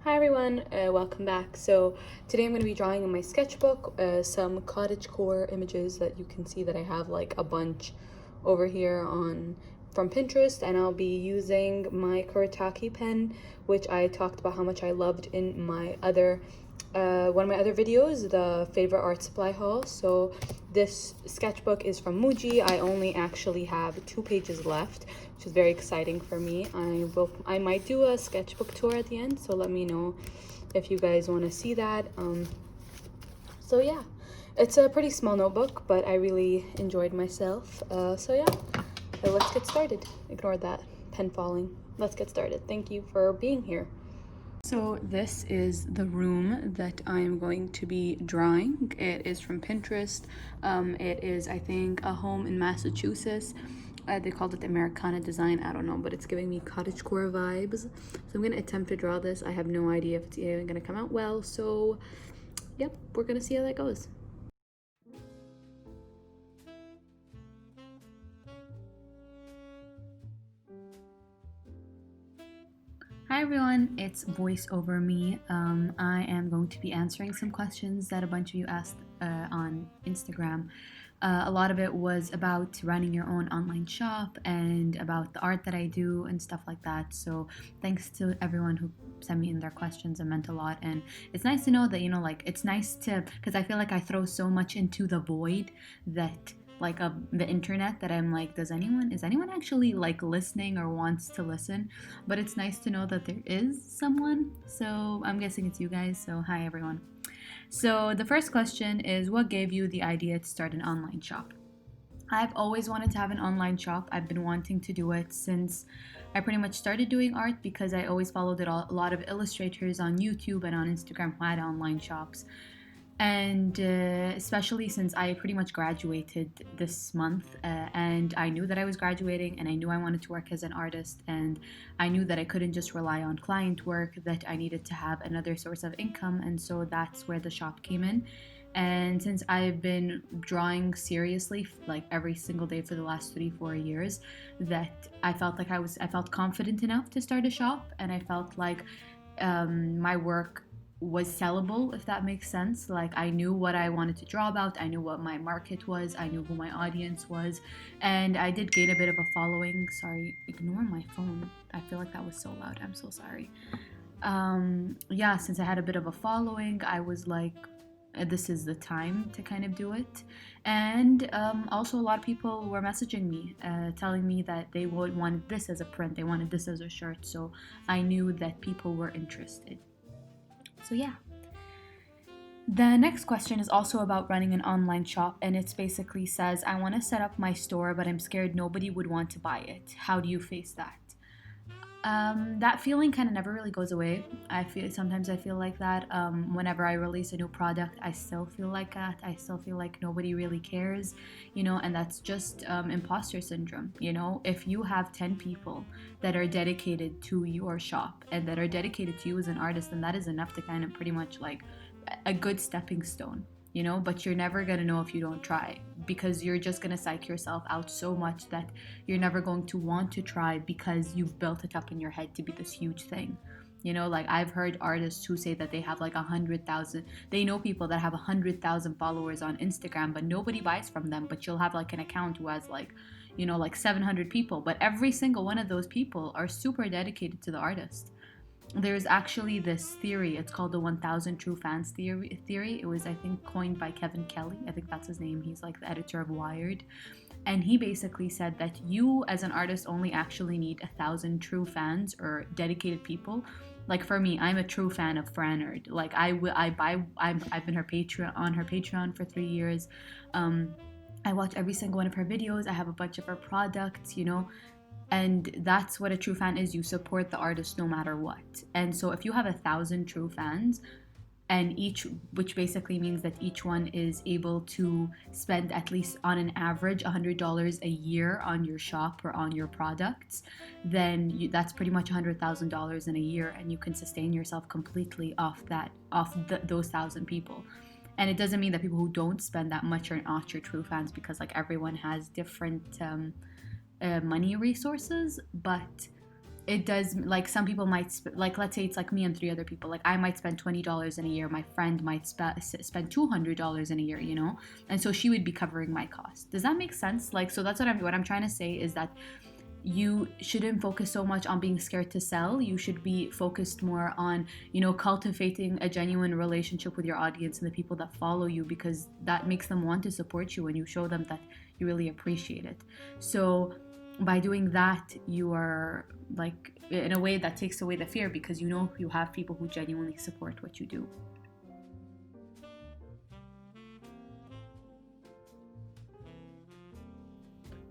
Hi everyone, welcome back. So today I'm going to be drawing in my sketchbook some cottagecore images that you can see that I have like a bunch over here on from Pinterest, and I'll be using my Kuretake pen, which I talked about how much I loved in my other one of my other videos, the favorite art supply haul. So this sketchbook is from Muji. I only actually have 2 pages left, which is very exciting for me. I might do a sketchbook tour at the end, so let me know if you guys want to see that. So yeah, it's a pretty small notebook, but I really enjoyed myself. Let's get started. Ignore that pen falling. Let's get started. Thank you for being here. So this is the room that I'm going to be drawing. It is from Pinterest. It is, I think, a home in Massachusetts. They called it the Americana design. I don't know, but it's giving me cottagecore vibes. So I'm going to attempt to draw this. I have no idea if it's even going to come out well. So, yep, we're going to see how that goes. Hi everyone, it's voice over me. I am going to be answering some questions that a bunch of you asked on Instagram. A lot of it was about running your own online shop and about the art that I do and stuff like that. So thanks to everyone who sent me in their questions. It meant a lot. And it's nice to know that, it's nice to, because I feel like I throw so much into the void that the internet that I'm like, is anyone actually like listening or wants to listen? But it's nice to know that there is someone. So I'm guessing it's you guys. So hi everyone. So the first question is, what gave you the idea to start an online shop? I've always wanted to have an online shop. I've been wanting to do it since I pretty much started doing art, because I always followed a lot of illustrators on YouTube and on Instagram who had online shops. And especially since I pretty much graduated this month, and I knew that I was graduating, and I knew I wanted to work as an artist, and I knew that I couldn't just rely on client work, that I needed to have another source of income. And so that's where the shop came in. And since I've been drawing seriously like every single day for the last 3-4 years, that I felt confident enough to start a shop, and I felt like my work was sellable, if that makes sense. Like, I knew what I wanted to draw about, I knew what my market was, I knew who my audience was, and I did gain a bit of a following. Sorry, ignore my phone. I feel like that was so loud. I'm so sorry. Yeah, since I had a bit of a following, I was like, this is the time to kind of do it. And also, a lot of people were messaging me, telling me that they wanted this as a print, they wanted this as a shirt. So I knew that people were interested. So yeah. The next question is also about running an online shop, and it basically says, I want to set up my store, but I'm scared nobody would want to buy it. How do you face that? That feeling kind of never really goes away. Sometimes I feel like that. Whenever I release a new product, I still feel like that. I still feel like nobody really cares, and that's just imposter syndrome. If you have 10 people that are dedicated to your shop and that are dedicated to you as an artist, then that is enough to kind of pretty much like a good stepping stone. But you're never going to know if you don't try, because you're just going to psych yourself out so much that you're never going to want to try, because you've built it up in your head to be this huge thing. Like, I've heard artists who say that they have like 100,000, they know people that have 100,000 followers on Instagram, but nobody buys from them. But you'll have like an account who has like 700 people, but every single one of those people are super dedicated to the artist. There's actually this theory. It's called the 1000 True Fans theory. It was, I think, coined by Kevin Kelly. I think that's his name. He's like the editor of Wired. And he basically said that you as an artist only actually need 1,000 true fans or dedicated people. Like, for me, I'm a true fan of Franard. Like, I've been on her Patreon for 3 years. I watch every single one of her videos. I have a bunch of her products, and that's what a true fan is. You support the artist no matter what. And so if you have 1,000 true fans, and which basically means that each one is able to spend at least on an average $100 a year on your shop or on your products, then that's pretty much $100,000 in a year, and you can sustain yourself completely off those 1,000 people. And it doesn't mean that people who don't spend that much are not your true fans, because like everyone has different money resources. But it does, like some people might like, let's say it's like me and three other people, like I might spend $20 in a year, my friend might spend $200 in a year, you know, and so she would be covering my cost. Does that make sense? Like, so that's what I'm trying to say is that you shouldn't focus so much on being scared to sell. You should be focused more on, you know, cultivating a genuine relationship with your audience and the people that follow you, because that makes them want to support you and you show them that you really appreciate it. So by doing that, you are like, in a way that takes away the fear, because you know you have people who genuinely support what you do.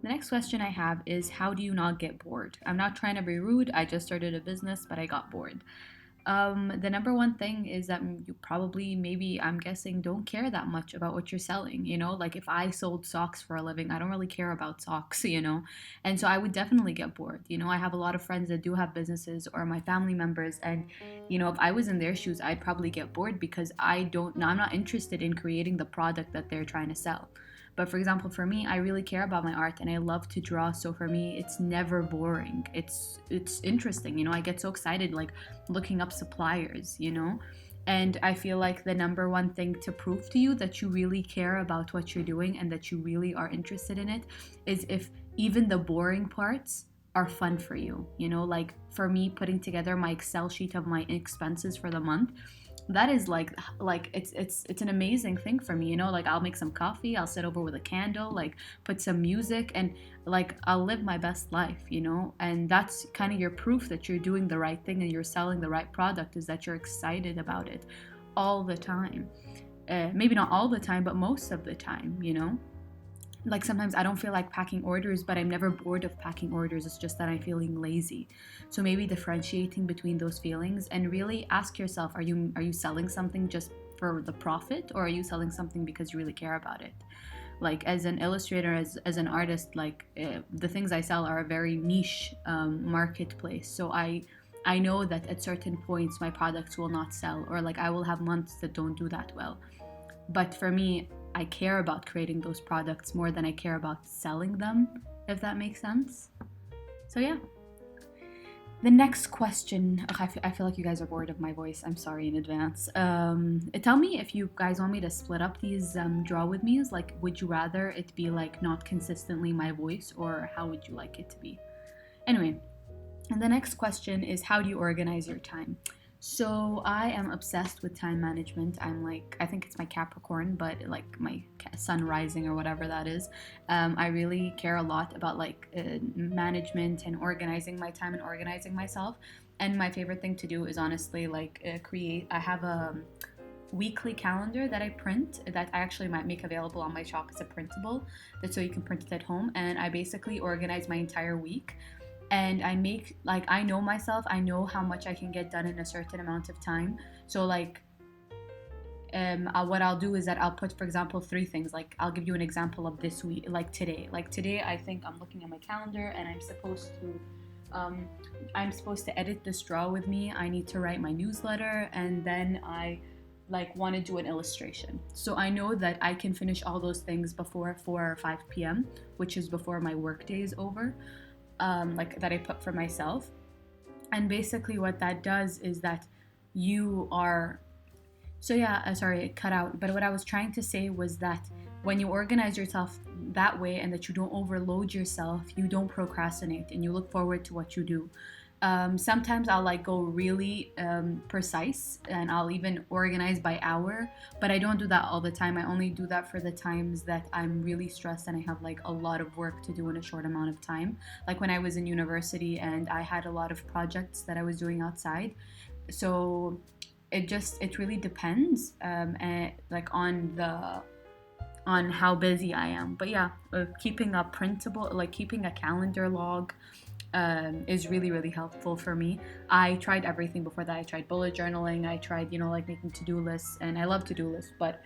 The next question I have is, how do you not get bored? I'm not trying to be rude. I just started a business, but I got bored. The number one thing is that you probably, maybe, I'm guessing, don't care that much about what you're selling. You know, like if I sold socks for a living, I don't really care about socks, you know, and so I would definitely get bored. You know, I have a lot of friends that do have businesses, or my family members, and you know, if I was in their shoes, I'd probably get bored because I'm not interested in creating the product that they're trying to sell. But for example, for me, I really care about my art and I love to draw. So for me, it's never boring. It's interesting. You know, I get so excited like looking up suppliers, you know? And I feel like the number one thing to prove to you that you really care about what you're doing and that you really are interested in it is if even the boring parts are fun for you. You know, like for me, putting together my Excel sheet of my expenses for the month, that is like it's an amazing thing for me, you know. Like I'll make some coffee, I'll sit over with a candle, like put some music, and like I'll live my best life, you know. And that's kind of your proof that you're doing the right thing and you're selling the right product, is that you're excited about it all the time. Maybe not all the time, but most of the time, you know. Like sometimes I don't feel like packing orders, but I'm never bored of packing orders. It's just that I'm feeling lazy. So maybe differentiating between those feelings, and really ask yourself, are you selling something just for the profit, or are you selling something because you really care about it? Like as an illustrator, as an artist, like the things I sell are a very niche marketplace. So I know that at certain points my products will not sell, or like I will have months that don't do that well. But for me, I care about creating those products more than I care about selling them, if that makes sense. So yeah. The next question, ugh, I feel like you guys are bored of my voice. I'm sorry in advance. Tell me if you guys want me to split up these draw with me's. Like, would you rather it be like not consistently my voice, or how would you like it to be? Anyway, and the next question is, how do you organize your time? So I am obsessed with time management. I'm like, I think it's my Capricorn, but like my sun rising or whatever that is. I really care a lot about like management and organizing my time and organizing myself. And my favorite thing to do is honestly like I have a weekly calendar that I print, that I actually might make available on my shop as a printable, that so you can print it at home. And I basically organize my entire week, and I make, like, I know myself, I know how much I can get done in a certain amount of time. So like what I'll do is that I'll put, for example, three things. Like I'll give you an example of this week, like today I think I'm looking at my calendar and I'm supposed to edit this draw with me. I need to write my newsletter, and then I like want to do an illustration. So I know that I can finish all those things before 4 or 5 p.m., which is before my work day is over. Like that I put for myself. And basically what that does is that you are, so yeah, sorry, it cut out. But what I was trying to say was that when you organize yourself that way, and that you don't overload yourself, you don't procrastinate, and you look forward to what you do. Sometimes I'll like go really precise, and I'll even organize by hour, but I don't do that all the time. I only do that for the times that I'm really stressed and I have like a lot of work to do in a short amount of time. Like when I was in university and I had a lot of projects that I was doing outside. So it really depends like on how busy I am. But yeah, keeping a printable, like keeping a calendar log is really, really helpful for me. I tried everything before that. I tried bullet journaling. I tried, you know, like making to-do lists, and I love to-do lists, but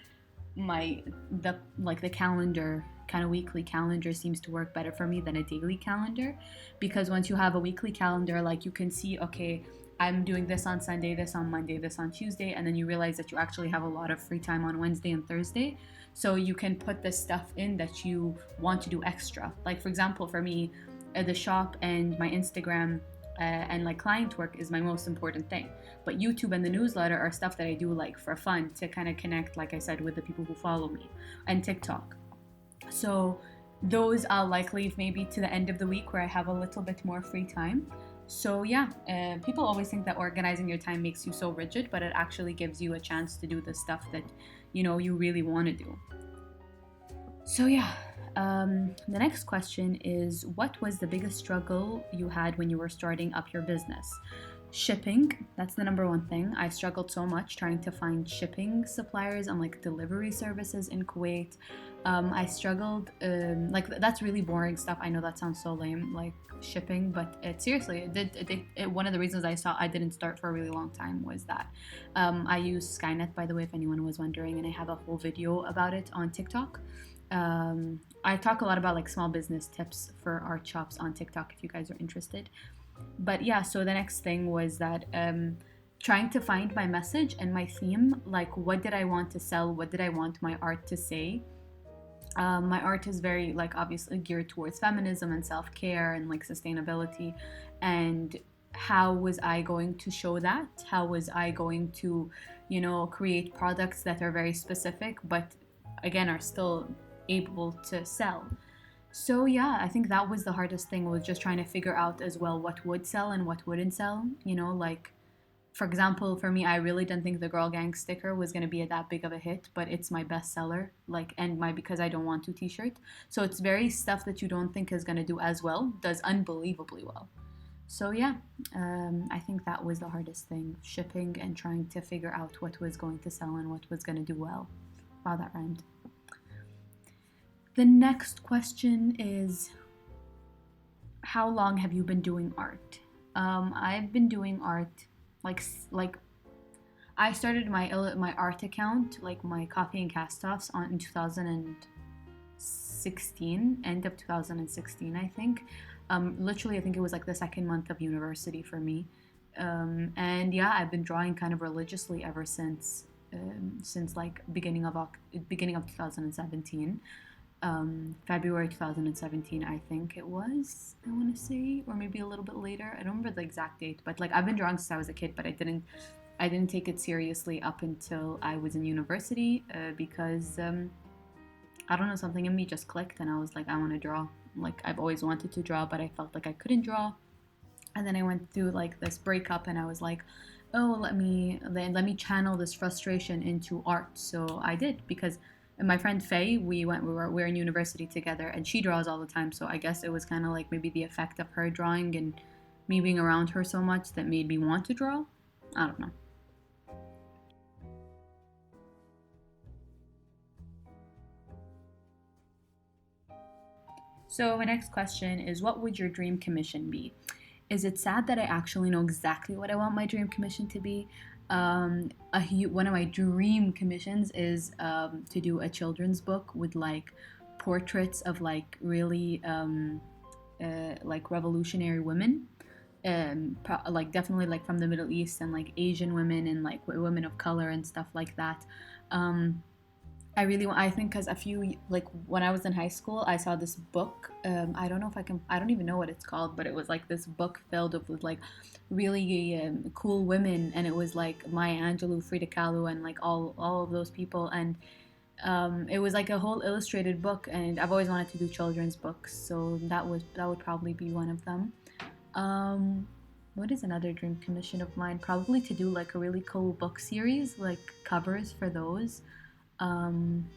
the calendar, kind of weekly calendar, seems to work better for me than a daily calendar, because once you have a weekly calendar, like you can see, okay, I'm doing this on Sunday, this on Monday, this on Tuesday, and then you realize that you actually have a lot of free time on Wednesday and Thursday. So you can put the stuff in that you want to do extra. Like for example, for me, the shop and my Instagram and like client work is my most important thing. But YouTube and the newsletter are stuff that I do like for fun to kind of connect, like I said, with the people who follow me, and TikTok. So those I'll like leave maybe to the end of the week where I have a little bit more free time. So yeah, people always think that organizing your time makes you so rigid, but it actually gives you a chance to do the stuff that you really want to do. So yeah, the next question is, what was the biggest struggle you had when you were starting up your business? Shipping, that's the number one thing. I struggled so much trying to find shipping suppliers and like delivery services in Kuwait. I struggled, like that's really boring stuff. I know that sounds so lame, like shipping, but seriously, one of the reasons I didn't start for a really long time was that. I use Skynet, by the way, if anyone was wondering, and I have a whole video about it on TikTok. I talk a lot about like small business tips for art shops on TikTok if you guys are interested. But yeah, so the next thing was that trying to find my message and my theme, like what did I want to sell, what did I want my art to say. My art is very like obviously geared towards feminism and self-care and like sustainability, and how was I going to show that? How was I going to create products that are very specific but again are still able to sell? So yeah, I think that was the hardest thing, was just trying to figure out as well what would sell and what wouldn't sell. Like for example, for me, I really didn't think the Girl Gang sticker was gonna be that big of a hit, but it's my bestseller, like, and my Because I Don't Want to t-shirt. So it's very stuff that you don't think is gonna do as well, does unbelievably well. So yeah, I think that was the hardest thing, shipping and trying to figure out what was going to sell and what was gonna do well. Wow, that rhymed. The next question is, how long have you been doing art? I've been doing art like I started my art account, like my copy and cast offs, in 2016, end of 2016, I think. Literally, I think it was like the second month of university for me. And yeah, I've been drawing kind of religiously ever since like beginning of 2017. February 2017, I think it was, I want to say, or maybe a little bit later. I don't remember the exact date, but like I've been drawing since I was a kid, but I didn't take it seriously up until I was in university, because I don't know, something in me just clicked and I was like, I want to draw. Like I've always wanted to draw, but I felt like I couldn't draw. And then I went through like this breakup and I was like, oh, let me channel this frustration into art. So I did, because my friend Faye, we're in university together, and she draws all the time. So I guess it was kind of like maybe the effect of her drawing and me being around her so much that made me want to draw. I don't know. So my next question is, what would your dream commission be? Is it sad that I actually know exactly what I want my dream commission to be? One of my dream commissions is to do a children's book with like portraits of like really like revolutionary women, like definitely like from the Middle East and like Asian women and like women of color and stuff like that. Um, I think because a few, like when I was in high school, I saw this book. I don't know if I don't even know what it's called, but it was like this book filled with like really cool women, and it was like Maya Angelou, Frida Kahlo, and like all of those people, and it was like a whole illustrated book. And I've always wanted to do children's books, so that would probably be one of them. What is another dream commission of mine? Probably to do like a really cool book series, like covers for those. um,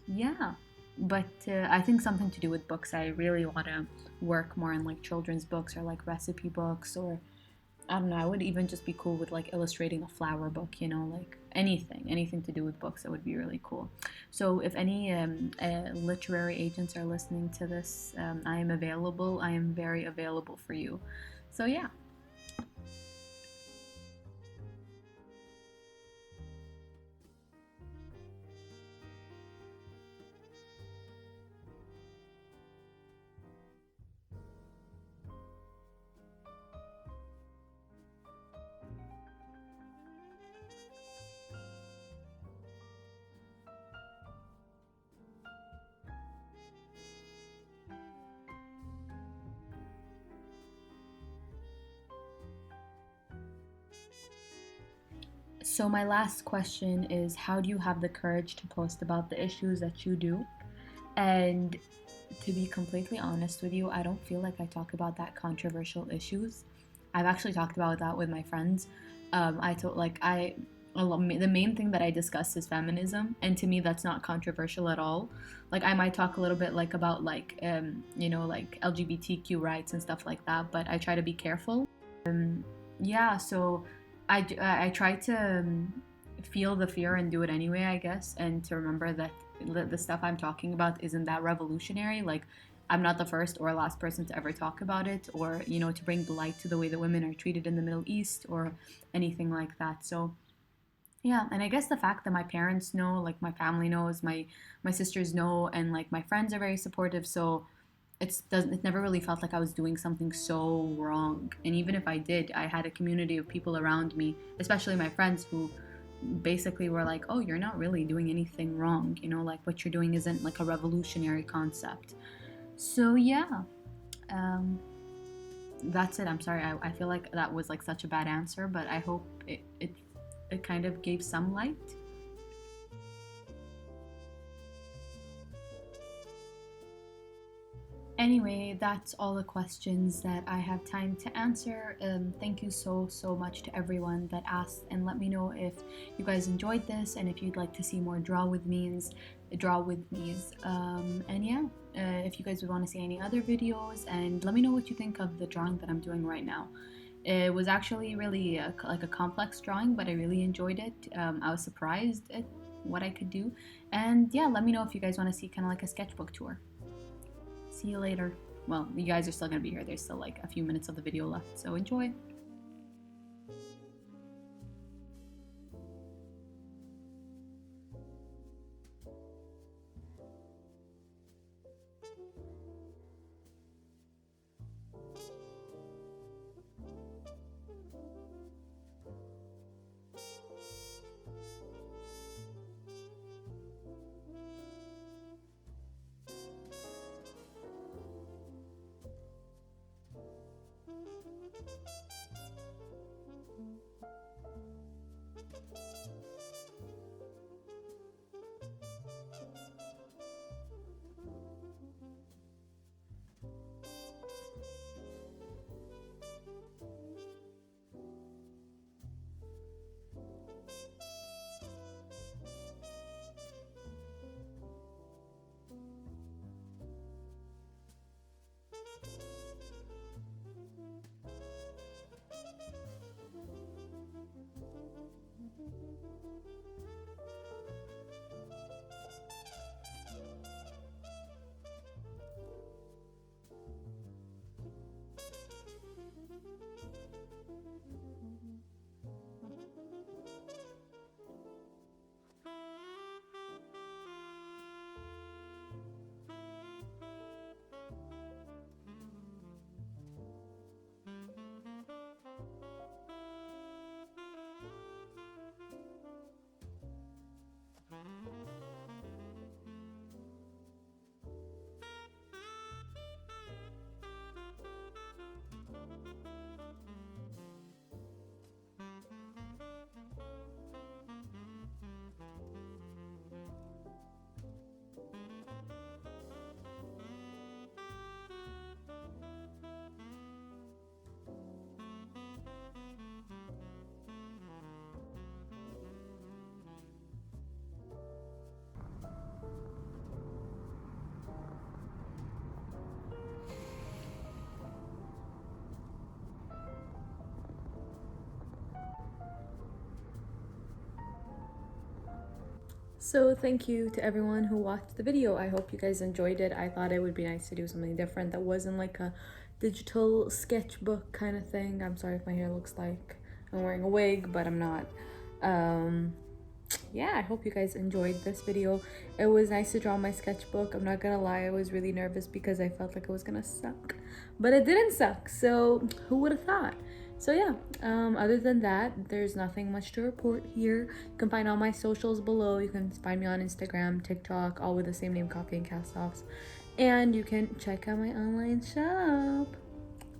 yeah, but I think something to do with books. I really want to work more on like children's books or like recipe books, or I don't know. I would even just be cool with like illustrating a flower book, like anything to do with books. That would be really cool. So if any literary agents are listening to this, I am available. I am very available for you. So yeah. So my last question is, how do you have the courage to post about the issues that you do? And to be completely honest with you, I don't feel like I talk about that controversial issues. I've actually talked about that with my friends. I told like I the main thing that I discuss is feminism, and to me that's not controversial at all. Like I might talk a little bit like about like like LGBTQ rights and stuff like that, but I try to be careful. Yeah, so I try to feel the fear and do it anyway, I guess, and to remember that the stuff I'm talking about isn't that revolutionary. Like, I'm not the first or last person to ever talk about it, or to bring light to the way that women are treated in the Middle East or anything like that. So yeah, and I guess the fact that my parents know, like my family knows, my sisters know, and like my friends are very supportive. So it never really felt like I was doing something so wrong. And even if I did, I had a community of people around me, especially my friends, who basically were like, "Oh, you're not really doing anything wrong. Like what you're doing isn't like a revolutionary concept." So yeah, um, that's it. I'm sorry. I feel like that was like such a bad answer, but I hope it kind of gave some light. Anyway, that's all the questions that I have time to answer. Thank you so much to everyone that asked, and let me know if you guys enjoyed this and if you'd like to see more draw with me's. And yeah, if you guys would want to see any other videos, and let me know what you think of the drawing that I'm doing right now. It was actually really like a complex drawing, but I really enjoyed it. I was surprised at what I could do, and yeah, let me know if you guys want to see kind of like a sketchbook tour. See you later. Well, you guys are still gonna be here. There's still like a few minutes of the video left, so enjoy. So thank you to everyone who watched the video. I hope you guys enjoyed it. I thought it would be nice to do something different that wasn't like a digital sketchbook kind of thing. I'm sorry if my hair looks like I'm wearing a wig, but I'm not. Yeah, I hope you guys enjoyed this video. It was nice to draw my sketchbook. I'm not gonna lie, I was really nervous because I felt like it was gonna suck, but it didn't suck, so who would have thought? So yeah, other than that, there's nothing much to report here. You can find all my socials below. You can find me on Instagram, TikTok, all with the same name, Coffee and Cast-Offs. And you can check out my online shop.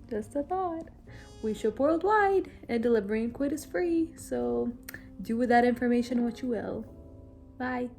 Just a thought. We ship worldwide and delivering quit is free. So do with that information what you will. Bye.